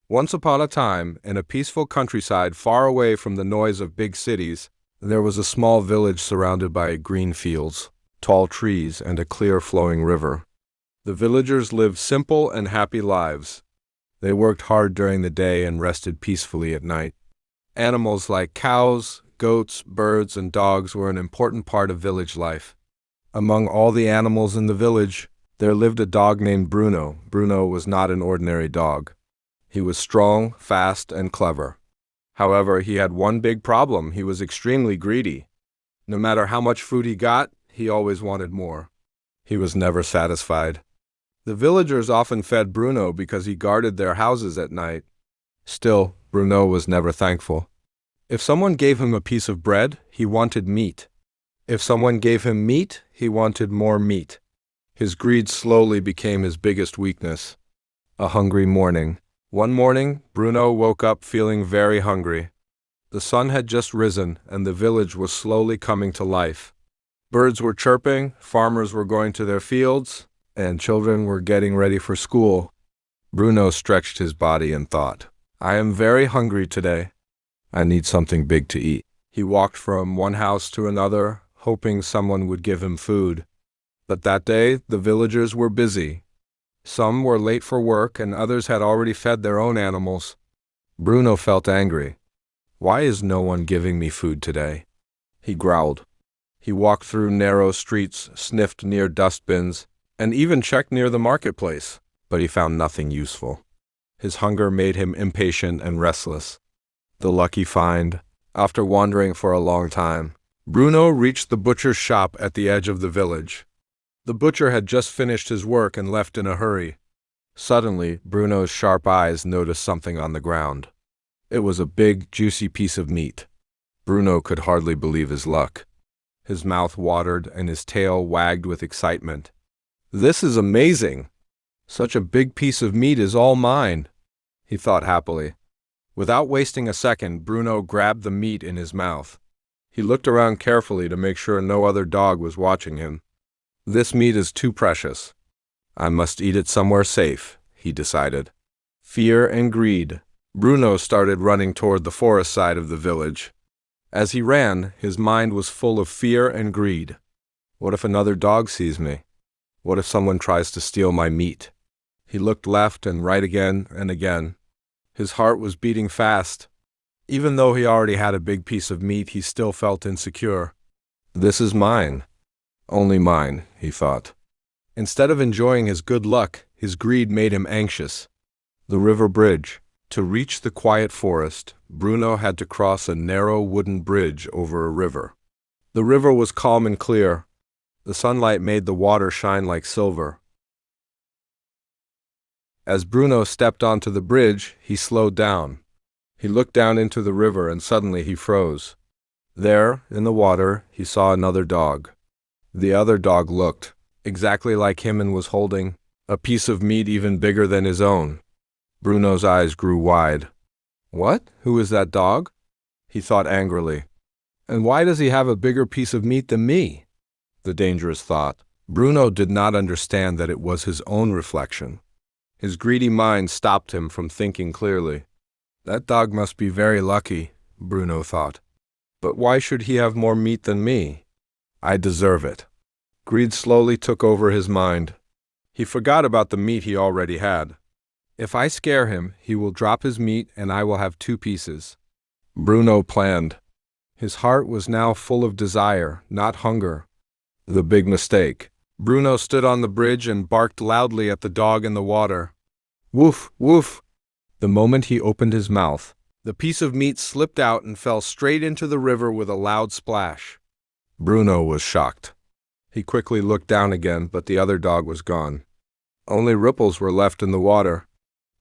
Once upon a time, in a peaceful countryside far away from the noise of big cities, there was a small village surrounded by green fields, tall trees, and a clear flowing river. The villagers lived simple and happy lives. They worked hard during the day and rested peacefully at night. Animals like cows, goats, birds, and dogs were an important part of village life. Among all the animals in the village, there lived a dog named Bruno. Bruno was not an ordinary dog. He was strong, fast, and clever. However, he had one big problem. He was extremely greedy. No matter how much food he got, he always wanted more. He was never satisfied. The villagers often fed Bruno because he guarded their houses at night. Still, Bruno was never thankful. If someone gave him a piece of bread, he wanted meat. If someone gave him meat, he wanted more meat. His greed slowly became his biggest weakness. A hungry morning. One morning, Bruno woke up feeling very hungry. The sun had just risen, and the village was slowly coming to life. Birds were chirping, farmers were going to their fields, and children were getting ready for school. Bruno stretched his body and thought, "I am very hungry today. I need something big to eat." He walked from one house to another, hoping someone would give him food. But that day, the villagers were busy. Some were late for work, and others had already fed their own animals. Bruno felt angry. "Why is no one giving me food today?" He growled. He walked through narrow streets, sniffed near dustbins, and even checked near the marketplace, but he found nothing useful. His hunger made him impatient and restless. The lucky find. After wandering for a long time, Bruno reached the butcher's shop at the edge of the village. The butcher had just finished his work and left in a hurry. Suddenly, Bruno's sharp eyes noticed something on the ground. It was a big, juicy piece of meat. Bruno could hardly believe his luck. His mouth watered and his tail wagged with excitement. "This is amazing! Such a big piece of meat is all mine," he thought happily. Without wasting a second, Bruno grabbed the meat in his mouth. He looked around carefully to make sure no other dog was watching him. "This meat is too precious. I must eat it somewhere safe," he decided. Fear and greed. Bruno started running toward the forest side of the village. As he ran, his mind was full of fear and greed. What if another dog sees me? What if someone tries to steal my meat? He looked left and right again and again. His heart was beating fast. Even though he already had a big piece of meat, he still felt insecure. "This is mine. Only mine," he thought. Instead of enjoying his good luck, his greed made him anxious. The river bridge. To reach the quiet forest, Bruno had to cross a narrow wooden bridge over a river. The river was calm and clear. The sunlight made the water shine like silver. As Bruno stepped onto the bridge, he slowed down. He looked down into the river and suddenly he froze. There, in the water, he saw another dog. The other dog looked exactly like him and was holding a piece of meat even bigger than his own. Bruno's eyes grew wide. "What? Who is that dog?" he thought angrily. "And why does he have a bigger piece of meat than me?" The dangerous thought. Bruno did not understand that it was his own reflection. His greedy mind stopped him from thinking clearly. "That dog must be very lucky," Bruno thought. "But why should he have more meat than me? I deserve it." Greed slowly took over his mind. He forgot about the meat he already had. "If I scare him, he will drop his meat and I will have 2 pieces. Bruno planned. His heart was now full of desire, not hunger. The big mistake. Bruno stood on the bridge and barked loudly at the dog in the water. "Woof, woof!" The moment he opened his mouth, the piece of meat slipped out and fell straight into the river with a loud splash. Bruno was shocked. He quickly looked down again, but the other dog was gone. Only ripples were left in the water.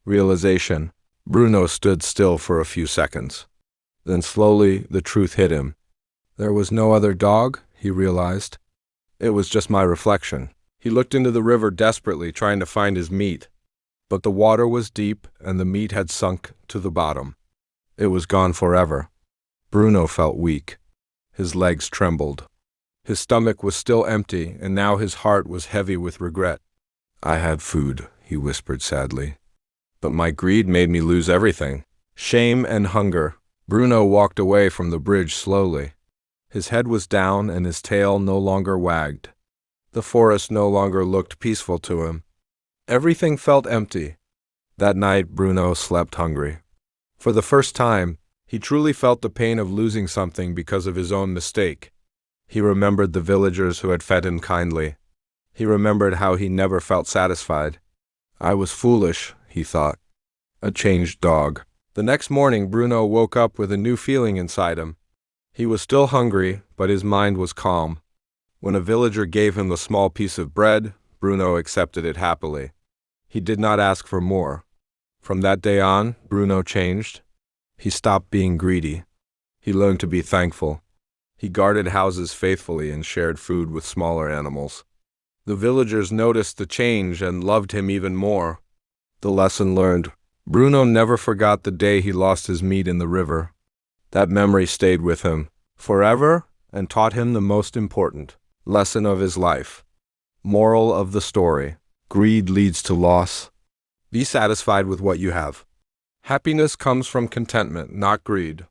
Realization. Bruno stood still for a few seconds. Then slowly the truth hit him. There was no other dog, he realized. It was just my reflection. He looked into the river desperately, trying to find his meat. But the water was deep and the meat had sunk to the bottom. It was gone forever. Bruno felt weak. His legs trembled. His stomach was still empty, and now his heart was heavy with regret. "I had food," he whispered sadly. but my greed made me lose everything. Shame and hunger. Bruno walked away from the bridge slowly. His head was down and his tail no longer wagged. The forest no longer looked peaceful to him. Everything felt empty. That night, Bruno slept hungry. For the first time, he truly felt the pain of losing something because of his own mistake. He remembered the villagers who had fed him kindly. He remembered how he never felt satisfied. I was foolish, he thought. A changed dog. The next morning, Bruno woke up with a new feeling inside him. He was still hungry, but his mind was calm. When a villager gave him a small piece of bread, Bruno accepted it happily. He did not ask for more. From that day on, Bruno changed. He stopped being greedy. He learned to be thankful. He guarded houses faithfully and shared food with smaller animals. The villagers noticed the change and loved him even more. The lesson learned. Bruno never forgot the day he lost his meat in the river. That memory stayed with him forever and taught him the most important lesson of his life. Moral of the story. Greed leads to loss. Be satisfied with what you have. Happiness comes from contentment, not greed.